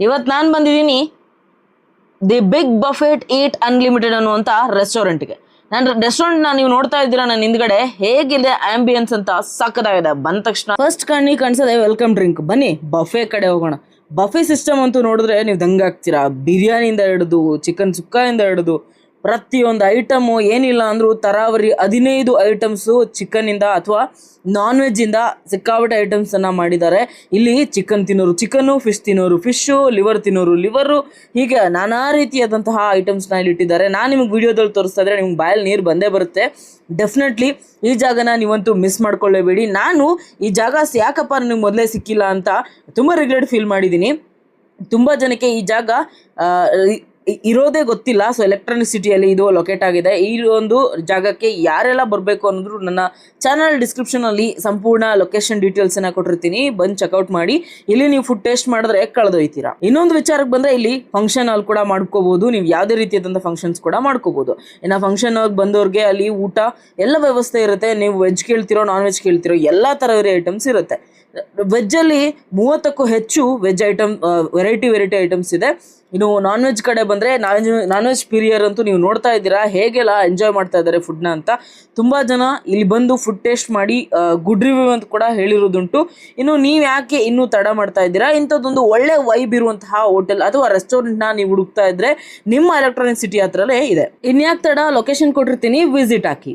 ಇವತ್ತು ನಾನು ಬಂದಿದ್ದೀನಿ the big buffet eat unlimited ಅನ್ನುವಂಥ ರೆಸ್ಟೋರೆಂಟ್ಗೆ. ರೆಸ್ಟೋರೆಂಟ್ನ ನೀವು ನೋಡ್ತಾ ಇದ್ದೀರಾ ನನ್ನ ಹಿಂದ್ಗಡೆ, ಹೇಗಿದೆ ಆಂಬಿಯನ್ಸ್ ಅಂತ ಸಕ್ಕದಾಗಿದೆ. ಬಂದ ತಕ್ಷಣ ಫಸ್ಟ್ ಕಣ್ಣಿಗೆ ಕಾಣಿಸೋದೆ ವೆಲ್ಕಮ್ ಡ್ರಿಂಕ್. ಬನ್ನಿ ಬಫೆ ಕಡೆ ಹೋಗೋಣ. ಬಫೆ ಸಿಸ್ಟಮ್ ಅಂತೂ ನೋಡಿದ್ರೆ ನೀವು ದಂಗಾಗ್ತೀರಾ. ಬಿರಿಯಾನಿಯಿಂದ ಹಿಡಿದು ಚಿಕನ್ ಸುಕ್ಕಾಯಿಂದ ಹಿಡಿದು ಪ್ರತಿಯೊಂದು ಐಟಮು ಏನಿಲ್ಲ ಅಂದರೂ ತರಾವರಿ 15 ಐಟಮ್ಸು ಚಿಕನ್ನಿಂದ ಅಥವಾ ನಾನ್ ವೆಜ್ಜಿಂದ ಸಿಕ್ಕಾಪಟ್ಟೆ ಐಟಮ್ಸನ್ನು ಮಾಡಿದ್ದಾರೆ. ಇಲ್ಲಿ ಚಿಕನ್ ತಿನ್ನೋರು ಚಿಕನ್ನು, ಫಿಶ್ ತಿನ್ನೋರು ಫಿಶ್ಶು, ಲಿವರ್ ತಿನ್ನೋರು ಲಿವರು, ಹೀಗೆ ನಾನಾ ರೀತಿಯಾದಂತಹ ಐಟಮ್ಸ್ನ ಇಲ್ಲಿ ಇಟ್ಟಿದ್ದಾರೆ. ನಾನು ನಿಮಗೆ ವಿಡಿಯೋದಲ್ಲಿ ತೋರಿಸ್ತಾ ಇದ್ರೆ ನಿಮ್ಗೆ ಬಾಯಲ್ಲಿ ನೀರು ಬಂದೇ ಬರುತ್ತೆ. ಡೆಫಿನೆಟ್ಲಿ ಈ ಜಾಗನ ನೀವಂತೂ ಮಿಸ್ ಮಾಡ್ಕೊಳ್ಳೇಬೇಡಿ. ನಾನು ಈ ಜಾಗ ಯಾಕಪ್ಪ ನಿಮ್ಗೆ ಮೊದಲೇ ಸಿಕ್ಕಿಲ್ಲ ಅಂತ ತುಂಬ ರಿಗ್ರೆಟ್ ಫೀಲ್ ಮಾಡಿದ್ದೀನಿ. ತುಂಬ ಜನಕ್ಕೆ ಈ ಜಾಗ ಇರೋದೇ ಗೊತ್ತಿಲ್ಲ. ಸೊ ಎಲೆಕ್ಟ್ರಾನಿಕ್ ಸಿಟಿಯಲ್ಲಿ ಇದು ಲೊಕೇಟ್ ಆಗಿದೆ. ಈ ಒಂದು ಜಾಗಕ್ಕೆ ಯಾರೆಲ್ಲ ಬರಬೇಕು ಅನ್ನೋದು ನನ್ನ ಚಾನಲ್ ಡಿಸ್ಕ್ರಿಪ್ಷನಲ್ಲಿ ಸಂಪೂರ್ಣ ಲೊಕೇಶನ್ ಡೀಟೇಲ್ಸನ್ನು ಕೊಟ್ಟಿರ್ತೀನಿ, ಬಂದು ಚೆಕ್ಔಟ್ ಮಾಡಿ. ಇಲ್ಲಿ ನೀವು ಫುಡ್ ಟೇಸ್ಟ್ ಮಾಡಿದ್ರೆ ಕಳೆದೊಯ್ತೀರಾ. ಇನ್ನೊಂದು ವಿಚಾರಕ್ಕೆ ಬಂದರೆ ಇಲ್ಲಿ ಫಂಕ್ಷನ್ ಹಾಲ್ ಕೂಡ ಮಾಡ್ಕೋಬೋದು. ನೀವು ಯಾವುದೇ ರೀತಿಯಾದಂಥ ಫಂಕ್ಷನ್ಸ್ ಕೂಡ ಮಾಡ್ಕೋಬೋದು. ಇನ್ನು ಫಂಕ್ಷನ್ ಹಾಲ್ ಬಂದವ್ರಿಗೆ ಅಲ್ಲಿ ಊಟ ಎಲ್ಲ ವ್ಯವಸ್ಥೆ ಇರುತ್ತೆ. ನೀವು ವೆಜ್ ಕೇಳ್ತಿರೋ ನಾನ್ ವೆಜ್ ಕೇಳ್ತಿರೋ ಎಲ್ಲ ಥರದ ಐಟಮ್ಸ್ ಇರುತ್ತೆ. ವೆಜ್ಜಲ್ಲಿ 30ಕ್ಕೂ ಹೆಚ್ಚು ವೆಜ್ ಐಟಮ್ ವೆರೈಟಿ ಐಟಮ್ಸ್ ಇದೆ. ಇನ್ನು ನಾನ್ ವೆಜ್ ಕಡೆ ಬಂದರೆ ನಾನ್ ವೆಜ್ ಪ್ರಿಯರ್ ಅಂತೂ ನೀವು ನೋಡ್ತಾ ಇದ್ದೀರಾ ಹೇಗೆಲ್ಲ ಎಂಜಾಯ್ ಮಾಡ್ತಾ ಇದ್ದಾರೆ ಫುಡ್ನ ಅಂತ. ತುಂಬ ಜನ ಇಲ್ಲಿ ಬಂದು ಫುಡ್ ಟೇಸ್ಟ್ ಮಾಡಿ ಗುಡ್ ರಿವ್ಯೂ ಅಂತ ಕೂಡ ಹೇಳಿರೋದುಂಟು. ಇನ್ನು ನೀವು ಯಾಕೆ ಇನ್ನೂ ತಡ ಮಾಡ್ತಾ ಇದ್ದೀರಾ? ಇಂಥದ್ದೊಂದು ಒಳ್ಳೆ ವೈಬ್ ಇರುವಂತಹ ಹೋಟೆಲ್ ಅಥವಾ ರೆಸ್ಟೋರೆಂಟ್ನ ನೀವು ಹುಡುಕ್ತಾ ಇದ್ರೆ ನಿಮ್ಮ ಎಲೆಕ್ಟ್ರಾನಿಕ್ ಸಿಟಿ ಹತ್ರನೇ ಇದೆ. ಇನ್ಯಾಕೆ ತಡ? ಲೊಕೇಶನ್ ಕೊಟ್ಟಿರ್ತೀನಿ, ವಿಸಿಟ್ ಹಾಕಿ.